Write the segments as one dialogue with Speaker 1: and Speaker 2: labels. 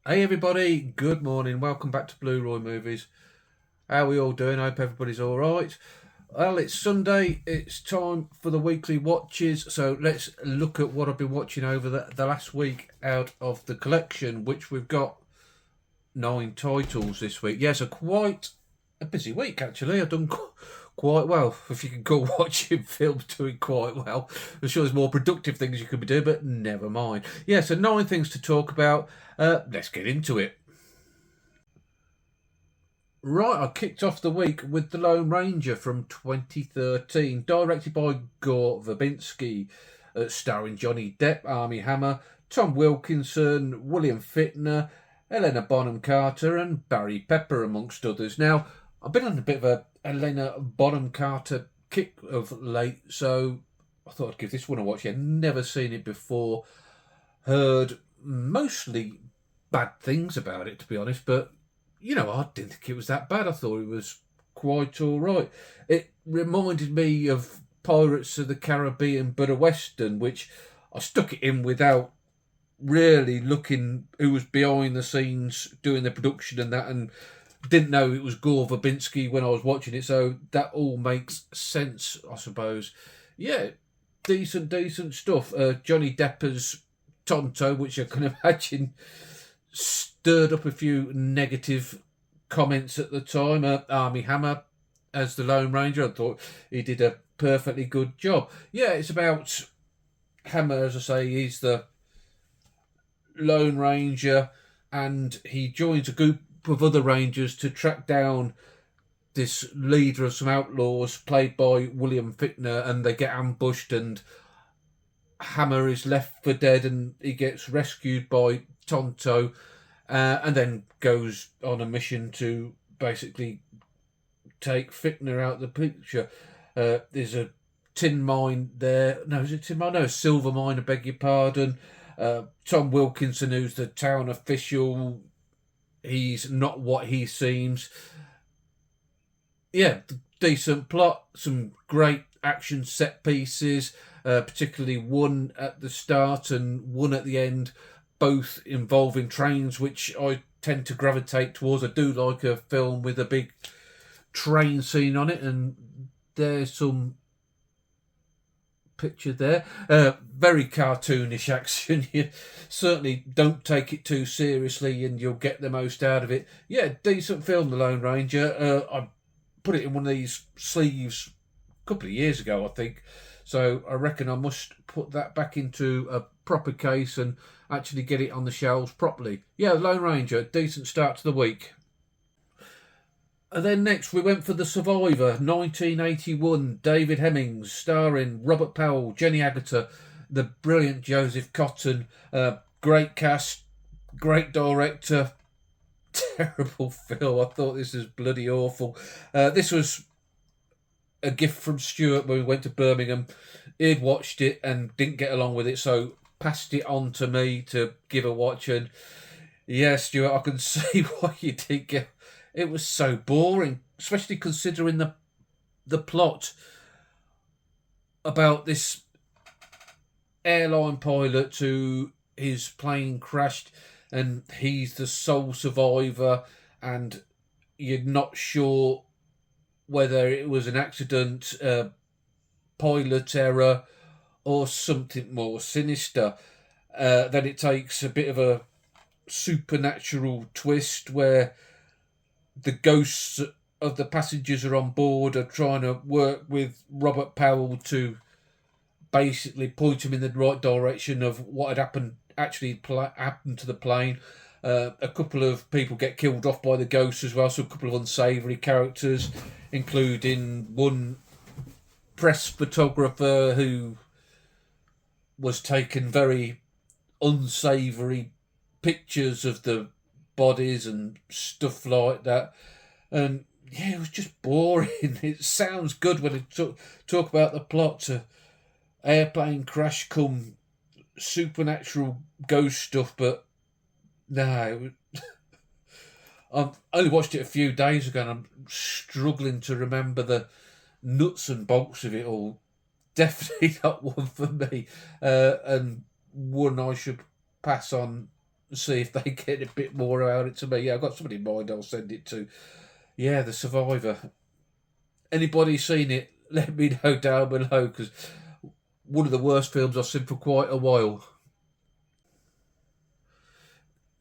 Speaker 1: Hey everybody, good morning. Welcome back to Blu-Roy Movies. How are we all doing? I hope everybody's all right. Well, it's Sunday. It's time for the weekly watches. So let's look at what I've been watching over the last week out of the collection, which we've got 9 titles this week. Yes, quite a busy week actually. I've done quite well. If you can call watching films doing quite well, I'm sure there's more productive things you could be doing, but never mind. Yeah, so 9 things to talk about. Let's get into it. Right, I kicked off the week with The Lone Ranger from 2013, directed by Gore Verbinski, starring Johnny Depp, Armie Hammer, Tom Wilkinson, William Fichtner, Helena Bonham Carter, and Barry Pepper, amongst others. Now, I've been on a bit of a Helena Bonham Carter kick of late, so I thought I'd give this one a watch. I'd never seen it before, heard mostly bad things about it, to be honest, but I didn't think it was that bad. I thought it was quite all right. It reminded me of Pirates of the Caribbean, but a Western, which I stuck it in without really looking who was behind the scenes doing the production and that, and didn't know it was Gore Verbinski when I was watching it, so that all makes sense, I suppose. Yeah, decent stuff. Johnny Depp's Tonto, which I can imagine stirred up a few negative comments at the time. Armie Hammer as the Lone Ranger, I thought he did a perfectly good job. Yeah, it's about Hammer, as I say, he's the Lone Ranger, and he joins a group of other Rangers to track down this leader of some outlaws, played by William Fichtner, and they get ambushed, and Hammer is left for dead, and he gets rescued by Tonto, and then goes on a mission to basically take Fichtner out of the picture. There's a tin mine there. No, is it tin mine? No, silver mine, I beg your pardon. Tom Wilkinson, who's the town official, he's not what he seems. Yeah, decent plot, some great action set pieces, particularly one at the start and one at the end, both involving trains, which I tend to gravitate towards. I do like a film with a big train scene on it, and there's some picture there. Very cartoonish action. You certainly don't take it too seriously, and you'll get the most out of it. Yeah, decent film, The Lone Ranger. I put it in one of these sleeves a couple of years ago, I think. So I reckon I must put that back into a proper case and actually get it on the shelves properly. Yeah, Lone Ranger, decent start to the week. And then next we went for The Survivor, 1981, David Hemmings, starring Robert Powell, Jenny Agutter, the brilliant Joseph Cotton. Great cast, great director, terrible film. I thought this was bloody awful. This was a gift from Stuart when we went to Birmingham. He'd watched it and didn't get along with it, so passed it on to me to give a watch. And yeah, Stuart, I can see why you didn't get. It was so boring, especially considering the plot about this airline pilot who his plane crashed and he's the sole survivor, and you're not sure whether it was an accident, pilot error, or something more sinister. Then it takes a bit of a supernatural twist where the ghosts of the passengers are on board are trying to work with Robert Powell to basically point him in the right direction of what had happened to the plane. A couple of people get killed off by the ghosts as well, so a couple of unsavoury characters, including one press photographer who was taking very unsavoury pictures of the bodies and stuff like that. And yeah, it was just boring. It sounds good when it talk about the plot to airplane crash come supernatural ghost stuff, but no, I only watched it a few days ago and I'm struggling to remember the nuts and bolts of it all. Definitely not one for me, and one I should pass on see if they get a bit more out of it to me. Yeah, I've got somebody in mind I'll send it to. Yeah, The Survivor. Anybody seen it? Let me know down below, because one of the worst films I've seen for quite a while.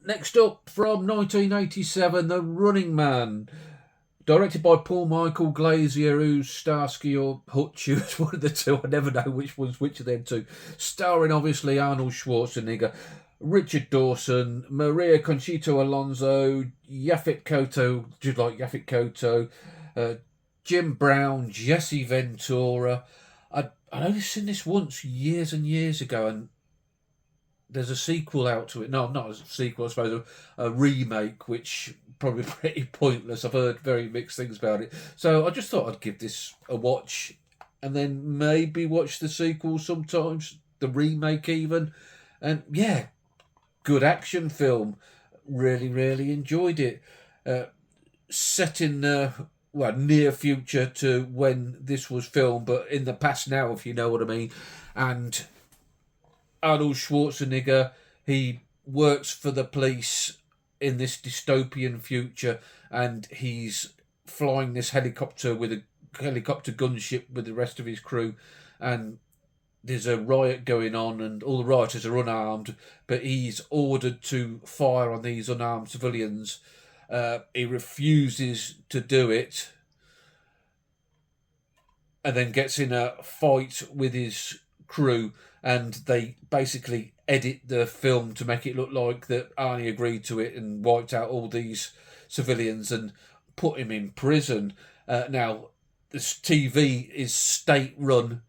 Speaker 1: Next up, from 1987, The Running Man. Directed by Paul Michael Glazier, who's Starsky or Hutch, who's one of the two. I never know which one's which of them two. Starring, obviously, Arnold Schwarzenegger, Richard Dawson, Maria Conchita Alonso, Yaphet Kotto, just like Yaphet Kotto, Jim Brown, Jesse Ventura. I'd only seen this once years and years ago, and there's a sequel out to it. No, not a sequel, I suppose, a remake, which probably pretty pointless. I've heard very mixed things about it. So I just thought I'd give this a watch, and then maybe watch the sequel sometimes, the remake even. And yeah, good action film. Really, really enjoyed it. Set in the near future to when this was filmed, but in the past now, if you know what I mean. And Arnold Schwarzenegger, he works for the police in this dystopian future, and he's flying this helicopter with a helicopter gunship with the rest of his crew, and there's a riot going on, and all the rioters are unarmed, but he's ordered to fire on these unarmed civilians. He refuses to do it, and then gets in a fight with his crew, and they basically edit the film to make it look like that Arnie agreed to it and wiped out all these civilians and put him in prison. Now, this TV is state run,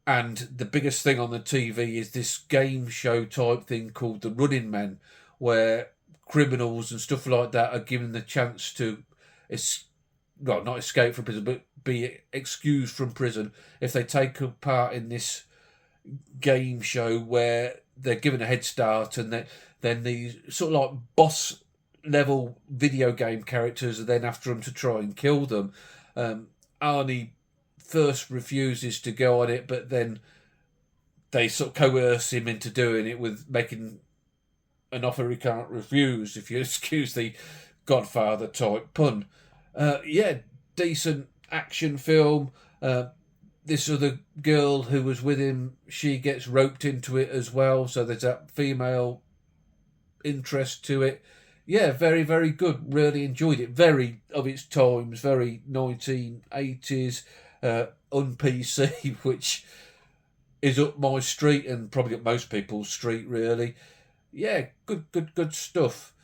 Speaker 1: and the biggest thing on the TV is this game show type thing called The Running Man, where criminals and stuff like that are given the chance to, not escape from prison, but be excused from prison if they take a part in this game show where they're given a head start, and then these sort of like boss level video game characters are then after them to try and kill them. Arnie first refuses to go on it, but then they sort of coerce him into doing it with making an offer he can't refuse, if you excuse the Godfather type pun. Decent action film. This other girl who was with him, she gets roped into it as well, so there's that female interest to it. Yeah, very, very good. Really enjoyed it. Very of its times, very 1980s, un-PC, which is up my street and probably up most people's street, really. Yeah, good stuff.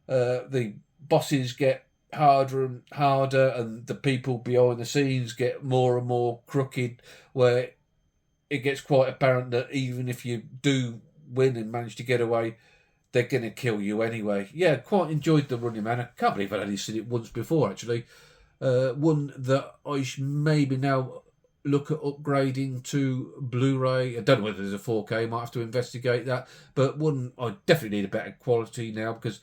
Speaker 1: The bosses get harder and harder, and the people behind the scenes get more and more crooked, where it gets quite apparent that even if you do win and manage to get away, they're going to kill you anyway. Yeah, quite enjoyed The Running Man. I can't believe I'd only seen it once before, actually. One that I maybe now look at upgrading to Blu-ray. I don't know whether there's a 4K, might have to investigate that, but one I definitely need a better quality now, because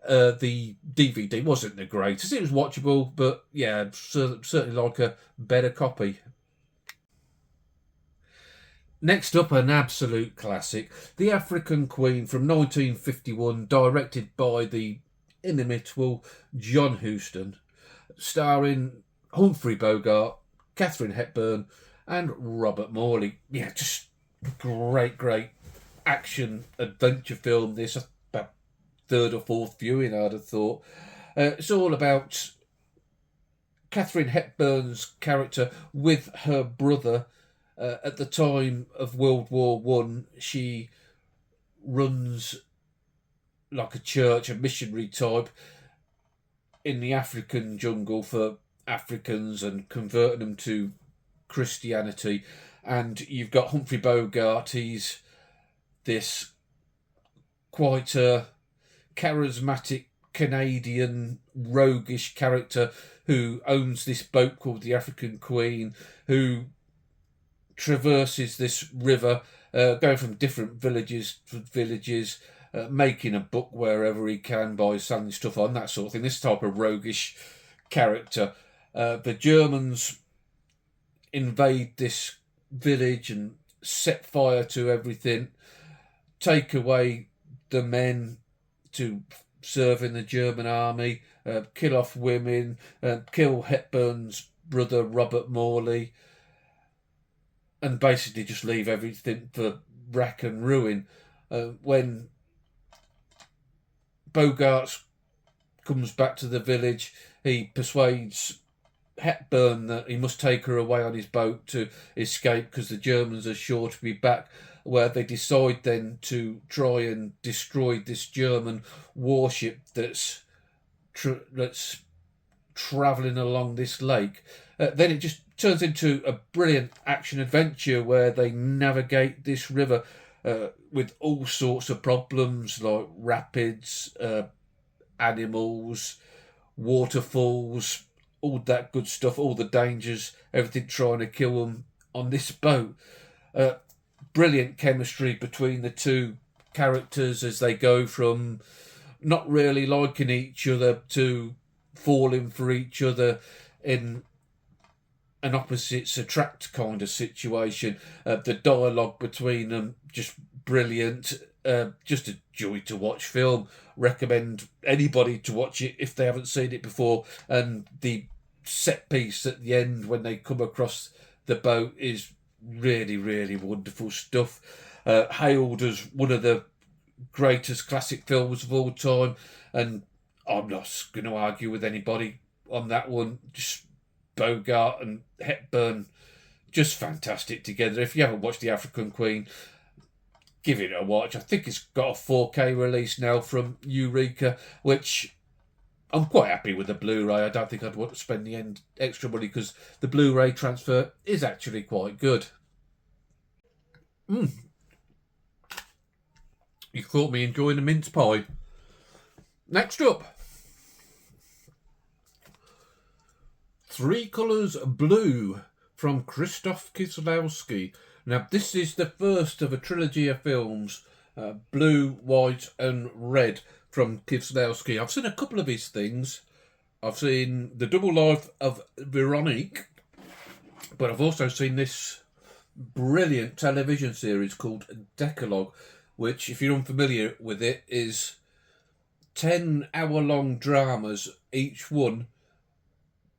Speaker 1: the DVD wasn't the greatest. It was watchable, but yeah, certainly like a better copy. Next up, an absolute classic, The African Queen from 1951, directed by the inimitable John Huston, starring Humphrey Bogart, Catherine Hepburn, and Robert Morley. Yeah, just great action adventure film. This about third or fourth viewing, I'd have thought. It's all about Catherine Hepburn's character with her brother. At the time of World War One, she runs like a church, a missionary type, in the African jungle for Africans and converting them to Christianity. And you've got Humphrey Bogart. He's this quite a charismatic Canadian roguish character who owns this boat called the African Queen, who traverses this river, going from different villages to villages, making a book wherever he can by selling stuff on, that sort of thing. This type of roguish character. The Germans invade this village and set fire to everything, take away the men, to serve in the German army, kill off women, kill Hepburn's brother Robert Morley, and basically just leave everything for wreck and ruin. When Bogart comes back to the village, he persuades Hepburn that he must take her away on his boat to escape because the Germans are sure to be back, where they decide then to try and destroy this German warship that's travelling along this lake. Then it just turns into a brilliant action adventure where they navigate this river with all sorts of problems like rapids, animals, waterfalls, all that good stuff, all the dangers, everything trying to kill them on this boat. Brilliant chemistry between the two characters as they go from not really liking each other to falling for each other in an opposites attract kind of situation. The dialogue between them just brilliant. Just a joy to watch film. Recommend anybody to watch it if they haven't seen it before. And the set piece at the end when they come across the boat is really, really wonderful stuff. Hailed as one of the greatest classic films of all time, and I'm not going to argue with anybody on that one. Just Bogart and Hepburn, just fantastic together. If you haven't watched The African Queen, give it a watch. I think it's got a 4K release now from Eureka, which I'm quite happy with the Blu-ray. I don't think I'd want to spend the extra money because the Blu-ray transfer is actually quite good. You caught me enjoying a mince pie. Next up, Three Colours Blue from Krzysztof Kieslowski. Now, this is the first of a trilogy of films, Blue, White and Red, from Kieslowski. I've seen a couple of his things. I've seen The Double Life of Veronique, but I've also seen this brilliant television series called Decalogue, which, if you're unfamiliar with it, is 10-hour-long dramas, each one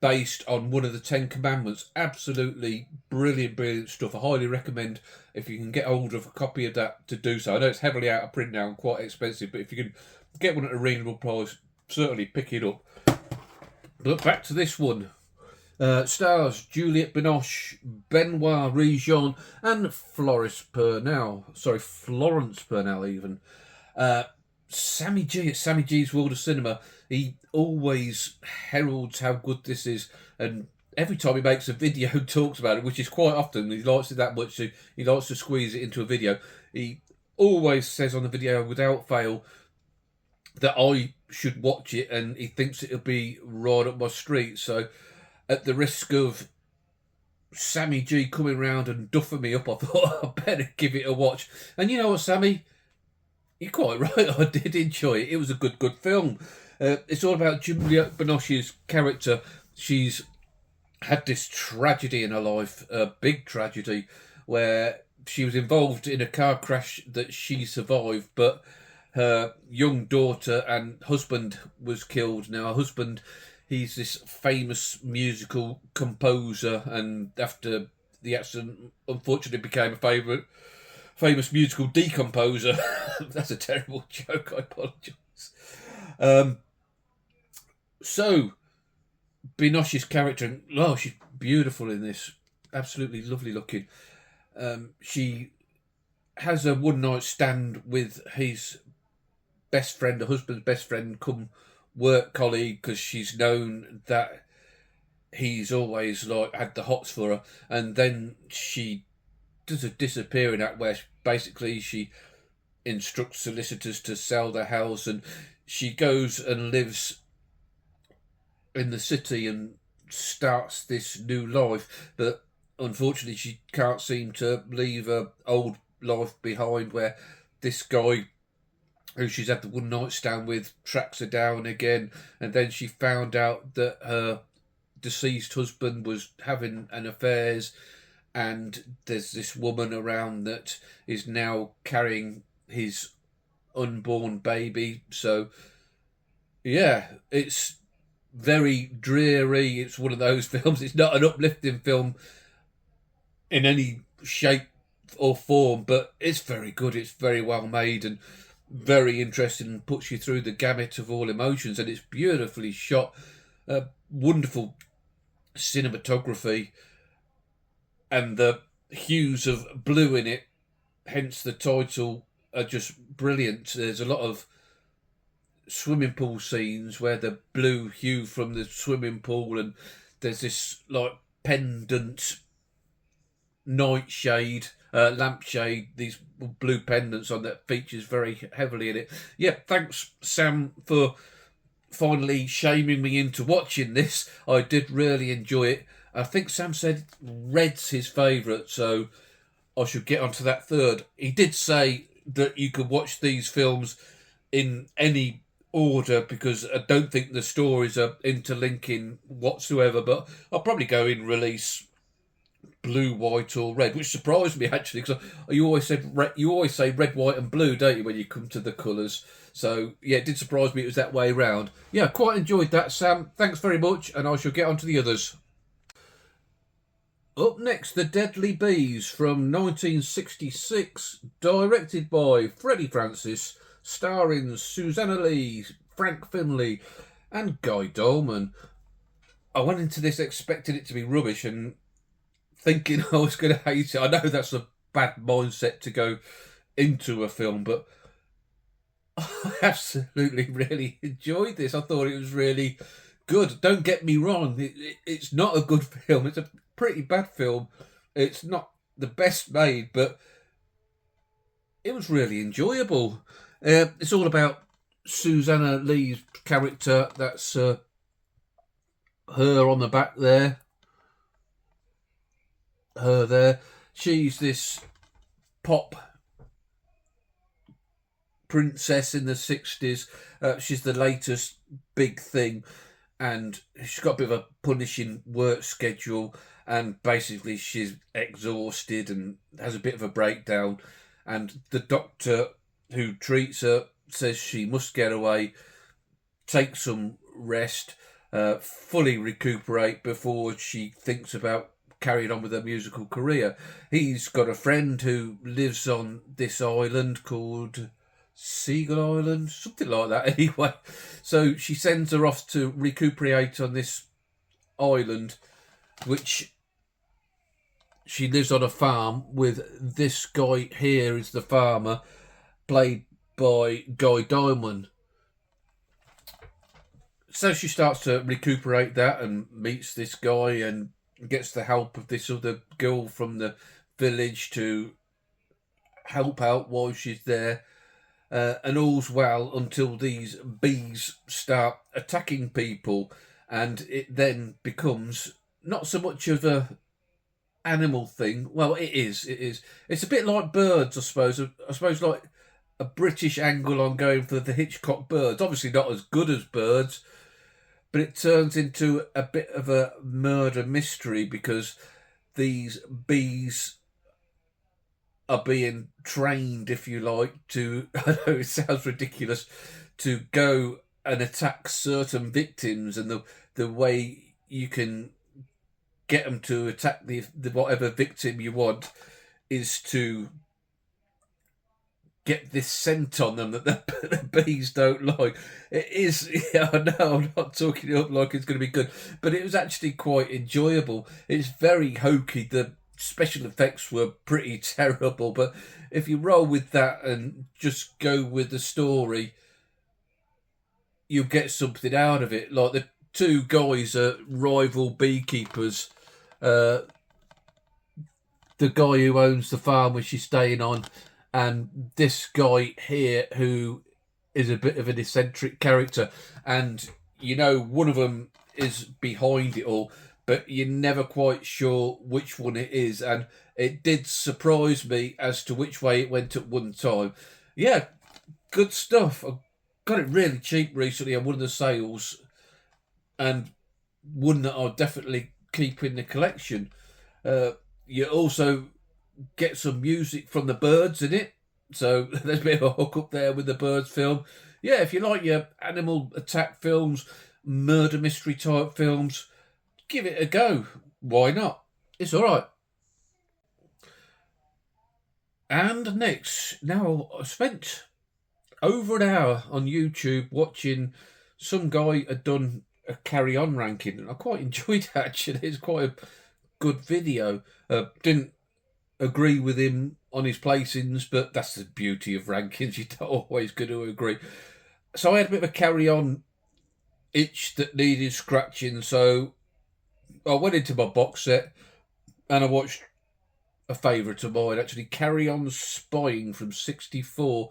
Speaker 1: based on one of the 10 Commandments. Absolutely brilliant, brilliant stuff. I highly recommend, if you can get hold of a copy of that, to do so. I know it's heavily out of print now and quite expensive, but if you can get one at a reasonable price, certainly pick it up. But back to this one. Stars Juliette Binoche, Benoit Rijon and Florence Purnell even. Sammy G at Sammy G's World of Cinema. He always heralds how good this is, and every time he makes a video talks about it, which is quite often. He likes it that much, so he likes to squeeze it into a video. He always says on the video, without fail, that I should watch it, and he thinks it'll be right up my street. So, at the risk of Sammy G coming round and duffing me up, I thought I'd better give it a watch. And you know what, Sammy? You're quite right, I did enjoy it. It was a good film. It's all about Juliette Binoche's character. She's had this tragedy in her life, a big tragedy, where she was involved in a car crash that she survived, but her young daughter and husband was killed. Now, her husband, he's this famous musical composer, and after the accident, unfortunately became a famous musical decomposer. That's a terrible joke, I apologise. So, Binoche's character, she's beautiful in this. Absolutely lovely looking. She has a one-night stand with his best friend, her husband's best friend, come work colleague, because she's known that he's always had the hots for her. And then she does a disappearing act where basically she instructs solicitors to sell the house, and she goes and lives in the city and starts this new life, but unfortunately she can't seem to leave her old life behind, where this guy who she's had the one night stand with tracks her down again, and then she found out that her deceased husband was having an affairs, and there's this woman around that is now carrying his unborn baby. So yeah, it's very dreary. It's one of those films. It's not an uplifting film in any shape or form, but it's very good. It's very well made and very interesting and puts you through the gamut of all emotions. And it's beautifully shot, wonderful cinematography, and the hues of blue in it, hence the title, are just brilliant. There's a lot of swimming pool scenes where the blue hue from the swimming pool, and there's this like pendant nightshade, lampshade, these blue pendants on that features very heavily in it. Yeah, thanks Sam for finally shaming me into watching this. I did really enjoy it. I think Sam said red's his favourite, so I should get onto that third. He did say that you could watch these films in any order because I don't think the stories are interlinking whatsoever, but I'll probably go in release blue, white, or red, which surprised me actually because you always you always say red, white, and blue, don't you, when you come to the colours? So yeah, it did surprise me it was that way round. Yeah, quite enjoyed that, Sam. Thanks very much, and I shall get on to the others. Up next, The Deadly Bees from 1966, directed by Freddie Francis, starring Susanna Lee, Frank Finlay, and Guy Dolman. I went into this expecting it to be rubbish and thinking I was going to hate it. I know that's a bad mindset to go into a film, but I absolutely really enjoyed this. I thought it was really good. Don't get me wrong, it's not a good film. It's a pretty bad film. It's not the best made, but it was really enjoyable. It's all about Susanna Lee's character. That's her on the back there. Her there. She's this pop princess in the 60s. She's the latest big thing, and she's got a bit of a punishing work schedule, and basically she's exhausted and has a bit of a breakdown, and the doctor who treats her says she must get away, take some rest, fully recuperate before she thinks about carrying on with her musical career. He's got a friend who lives on this island called Seagull Island, something like that anyway. So she sends her off to recuperate on this island, which she lives on a farm with this guy here is the farmer, played by Guy Diamond. So she starts to recuperate that and meets this guy and gets the help of this other girl from the village to help out while she's there. And all's well until these bees start attacking people, and it then becomes not so much of a animal thing. Well, it is. It is. It's a bit like Birds, I suppose. I suppose like a British angle on going for the Hitchcock Birds. Obviously not as good as Birds, but it turns into a bit of a murder mystery because these bees are being trained, if you like, to, I know it sounds ridiculous, to go and attack certain victims, and the way you can get them to attack the whatever victim you want is to get this scent on them that the bees don't like. It is, yeah, I know, I'm not talking it up like it's going to be good, but it was actually quite enjoyable. It's very hokey. The special effects were pretty terrible, but if you roll with that and just go with the story, you'll get something out of it. Like the two guys are rival beekeepers. The guy who owns the farm which she's staying on, and this guy here who is a bit of an eccentric character, and you know one of them is behind it all, but you're never quite sure which one it is, and it did surprise me as to which way it went at one time. Yeah, good stuff. I got it really cheap recently on one of the sales, and one that I'll definitely keep in the collection. You also get some music from the Birds in it, So there's a bit of a hook up there with the Birds film. Yeah, if you like your animal attack films, murder mystery type films, give it a go. Why not? It's all right. And next, now I spent over an hour on YouTube watching some guy had done a carry on ranking, and I quite enjoyed it actually. It's quite a good video. Didn't agree with him on his placings, but that's the beauty of rankings. You're not always going to agree. So I had a bit of a carry on itch that needed scratching, so I went into my box set and I watched a favourite of mine, actually, Carry On Spying from '64,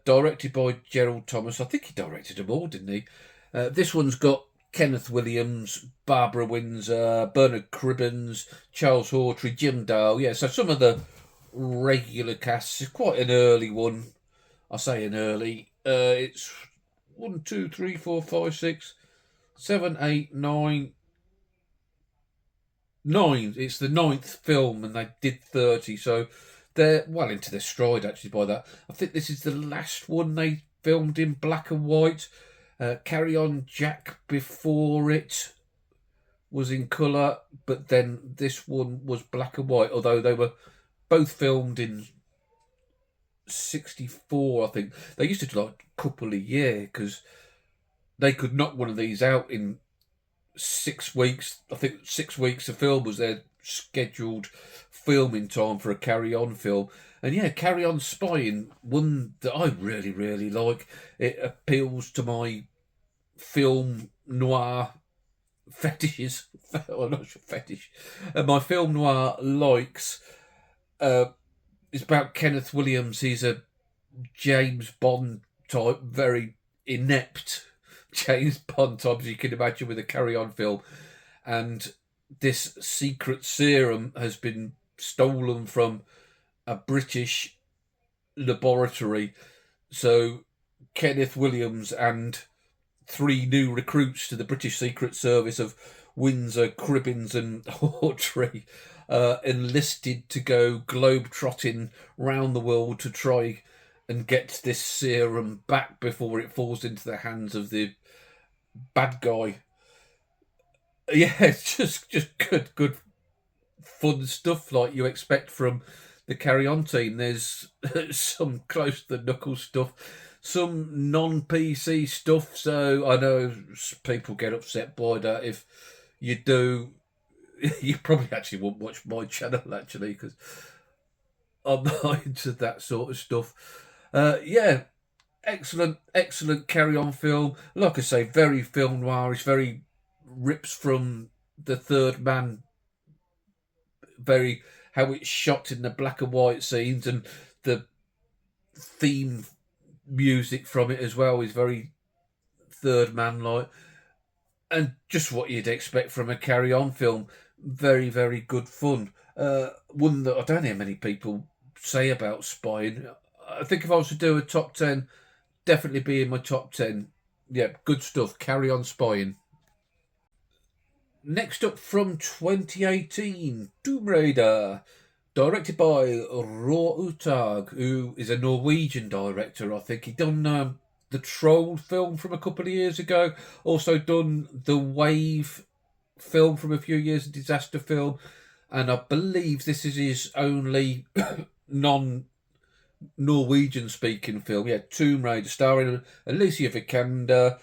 Speaker 1: directed by Gerald Thomas. I think he directed them all, didn't he? This one's got Kenneth Williams, Barbara Windsor, Bernard Cribbins, Charles Hawtrey, Jim Dale. Yeah, so some of the regular casts. It's quite an early one. I say an early. It's 1, 2, 3, 4, 5, 6, 7, 8, 9, 9. It's the ninth film, and they did 30, so they're well into their stride actually by that. I think this is the last one they filmed in black and white. Carry On Jack before it was in colour, but then this one was black and white, although they were both filmed in '64, I think. They used to do like a couple a year because they could knock one of these out in 6 weeks. I think 6 weeks of film was their scheduled filming time for a Carry On film. And yeah, Carry On Spying, one that I really, really like. It appeals to my film noir fetishes. Well, not sure fetish. My film noir likes. Uh, it's about Kenneth Williams. He's a James Bond type, very inept James Bond type, as you can imagine, with a Carry On film. And this secret serum has been stolen from a British laboratory. So Kenneth Williams and three new recruits to the British Secret Service of Windsor, Cribbins, and Hawtrey enlisted to go globe-trotting round the world to try and get this serum back before it falls into the hands of the bad guy. Yeah, it's just good fun stuff like you expect from the Carry On team. There's some close to the knuckle stuff, some non PC stuff. So I know people get upset by that. If you do, you probably actually won't watch my channel actually because I'm not into that sort of stuff. Yeah, excellent Carry On film. Like I say, very film noir. It's very rips from the Third Man, very how it's shot in the black and white scenes, and the theme music from it as well is very Third Man like, and just what you'd expect from a Carry On film. Very good fun. One that I don't hear many people say about spying. I think if I was to do a top 10, definitely be in my top 10. Yeah, good stuff. Carry On Spying. Next up from 2018, Tomb Raider, directed by Roar Uthaug, who is a Norwegian director. I think he done the Troll film from a couple of years ago. Also done the Wave film from a few years, a disaster film, and I believe this is his only non Norwegian speaking film. Yeah, Tomb Raider, starring Alicia Vikander,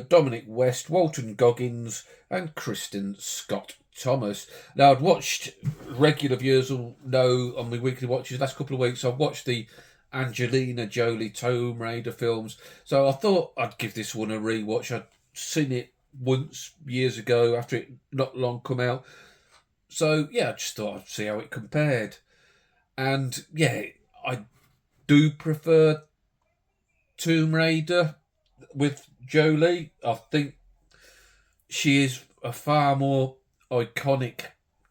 Speaker 1: Dominic West, Walton Goggins, and Kristen Scott Thomas. Now, I'd watched, regular viewers will know on my weekly watches, last couple of weeks, I've watched the Angelina Jolie Tomb Raider films. So I thought I'd give this one a rewatch. I'd seen it once years ago after it not long come out. So yeah, I just thought I'd see how it compared. And yeah, I do prefer Tomb Raider with Jolie. I think she is a far more iconic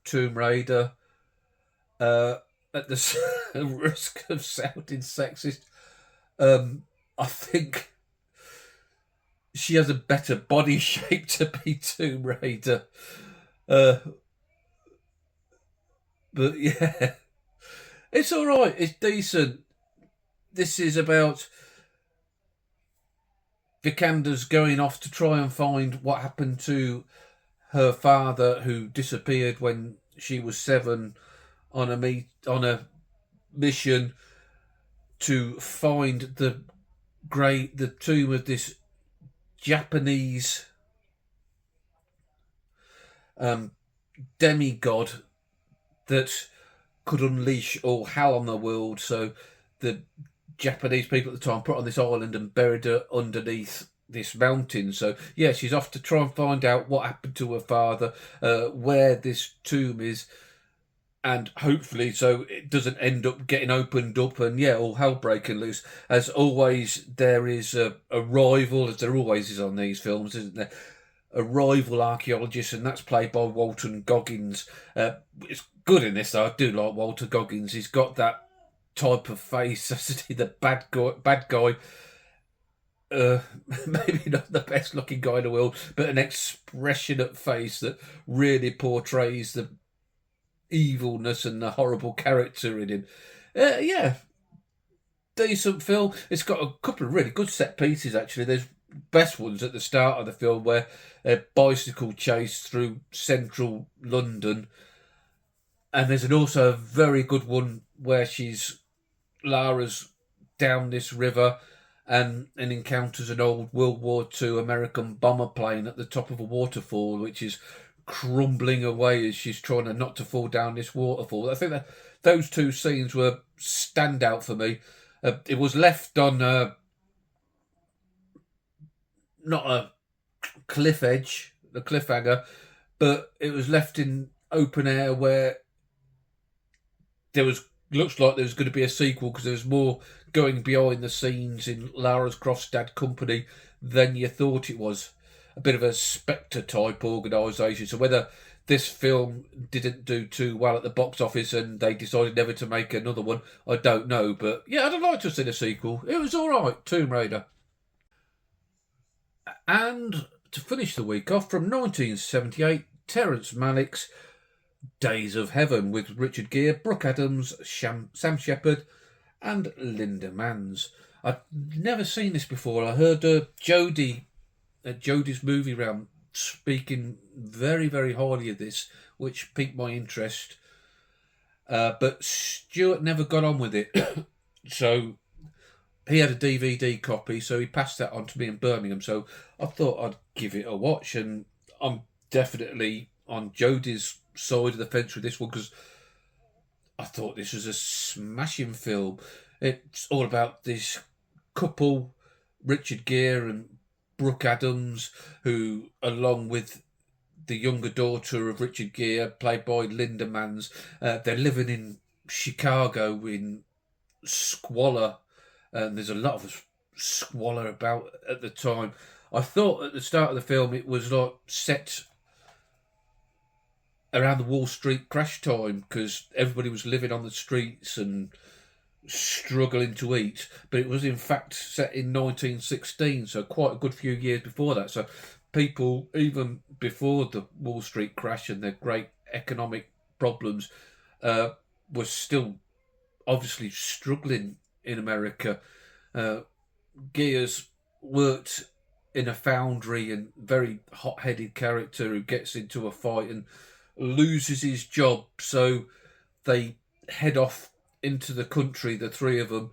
Speaker 1: Tomb Raider. At the risk of sounding sexist, I think she has a better body shape to be Tomb Raider. Uh, but yeah, it's all right. It's decent. this is about Vikanda's going off to try and find what happened to her father, who disappeared when she was 7, on a mission to find the tomb of this Japanese um, demigod that could unleash all hell on the world. So the Japanese people at the time put her on this island and buried her underneath this mountain. So yeah, she's off to try and find out what happened to her father, where this tomb is, and hopefully so it doesn't end up getting opened up and yeah, all hell breaking loose. As always, there is a rival, as there always is on these films, isn't there? A rival archaeologist, and that's played by Walton Goggins. It's good in this, though. I do like Walter Goggins. He's got that type of face, the bad guy. Maybe not the best looking guy in the world, but an expressionate face that really portrays the evilness and the horrible character in him. Yeah, decent film. It's got a couple of really good set pieces, actually. There's best ones at the start of the film where a bicycle chase through central London, and there's also a very good one where Lara's down this river and encounters an old World War II American bomber plane at the top of a waterfall, which is crumbling away as she's trying to not to fall down this waterfall. I think that those two scenes were standout for me. It was left on not a cliff edge, the cliffhanger, but it was left in open air where looks like there was going to be a sequel, because there was more going behind the scenes in Lara Croft's Dad Company than you thought it was. A bit of a Spectre type organisation. So whether this film didn't do too well at the box office and they decided never to make another one, I don't know. But yeah, I'd like to see the sequel. It was all right, Tomb Raider. And to finish the week off, from 1978, Terrence Malick's Days of Heaven, with Richard Gere, Brooke Adams, Sam Shepard, and Linda Manns. I'd never seen this before. I heard Jodie at Jodie's Movie Round speaking very, very highly of this, which piqued my interest. But Stuart never got on with it. So he had a DVD copy, so he passed that on to me in Birmingham. So I thought I'd give it a watch, and I'm definitely on Jodie's side of the fence with this one, because I thought this was a smashing film. It's all about this couple, Richard Gere and Brooke Adams, who, along with the younger daughter of Richard Gere, played by Linda Manns, they're living in Chicago in squalor, and there's a lot of squalor about at the time. I thought at the start of the film it was like set around the Wall Street crash time, because everybody was living on the streets and struggling to eat, but it was in fact set in 1916, so quite a good few years before that. So people, even before the Wall Street crash and the great economic problems, were still obviously struggling in America. Gears worked in a foundry, and very hot-headed character who gets into a fight and loses his job, so they head off into the country, the three of them,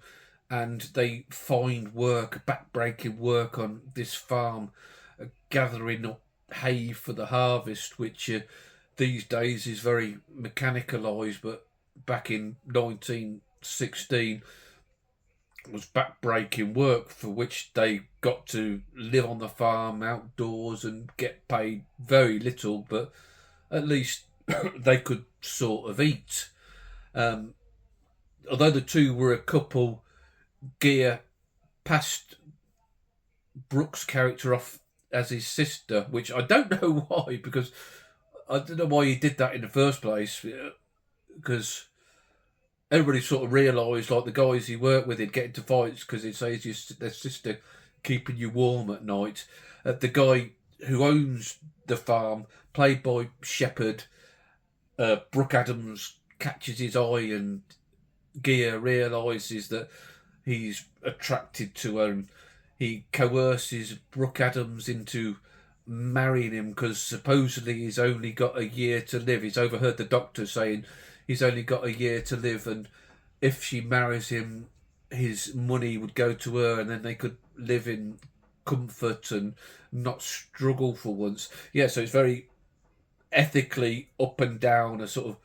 Speaker 1: and they find work, back-breaking work on this farm, gathering up hay for the harvest, which these days is very mechanicalised, but back in 1916 was back-breaking work, for which they got to live on the farm outdoors and get paid very little, but at least they could sort of eat. Although the two were a couple, Gere passed Brooke's character off as his sister, which I don't know why, because I don't know why he did that in the first place, because everybody sort of realised, like the guys he worked with, he'd get into fights because he'd say it's their sister keeping you warm at night. The guy who owns the farm, played by Shepard, Brooke Adams catches his eye, and Gere realises that he's attracted to her, and he coerces Brooke Adams into marrying him because supposedly he's only got a year to live. He's overheard the doctor saying he's only got a year to live, and if she marries him, his money would go to her, and then they could live in comfort and not struggle for once. Yeah, so it's very ethically up and down, a sort of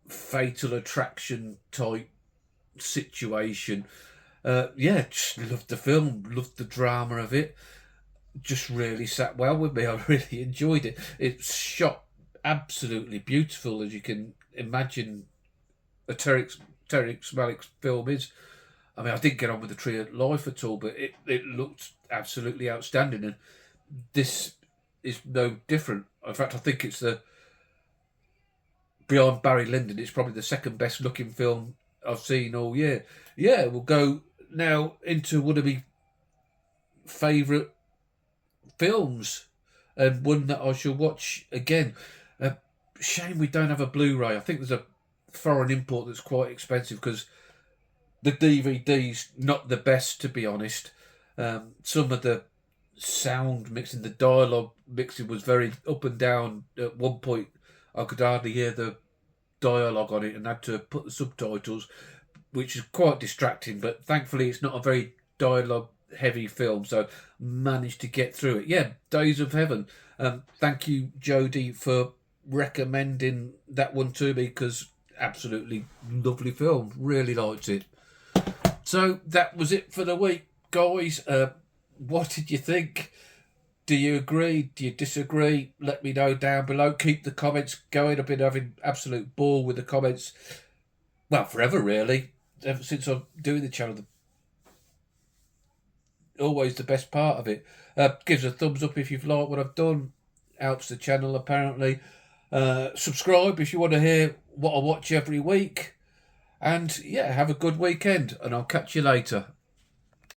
Speaker 1: fatal attraction type situation. Yeah, just loved the film, loved the drama of it. Just really sat well with me. I really enjoyed it. It's shot absolutely beautiful, as you can imagine a Terrence Malick's film is. I mean, I didn't get on with the Tree of Life at all, but it looked absolutely outstanding, and this is no different. In fact, I think it's the beyond Barry Lyndon. It's probably the second best looking film I've seen all year. Yeah, we'll go now into one of my favourite films, and one that I shall watch again. Shame we don't have a Blu-ray. I think there's a foreign import that's quite expensive because the DVD's not the best, to be honest. Some of the sound mixing, the dialogue mixing was very up and down. At one point, I could hardly hear the dialogue on it and had to put the subtitles, which is quite distracting. But thankfully, it's not a very dialogue heavy film, so managed to get through it. Yeah, Days of Heaven. Thank you, Jodie, for recommending that one to me, because absolutely lovely film. Really liked it. So that was it for the week, guys. What did you think? Do you agree? Do you disagree? Let me know down below. Keep the comments going. I've been having absolute ball with the comments. Well, forever really. Ever since I'm doing the channel, always the best part of it. Gives a thumbs up if you've liked what I've done. Helps the channel apparently. Subscribe if you want to hear what I watch every week. And yeah, have a good weekend, and I'll catch you later.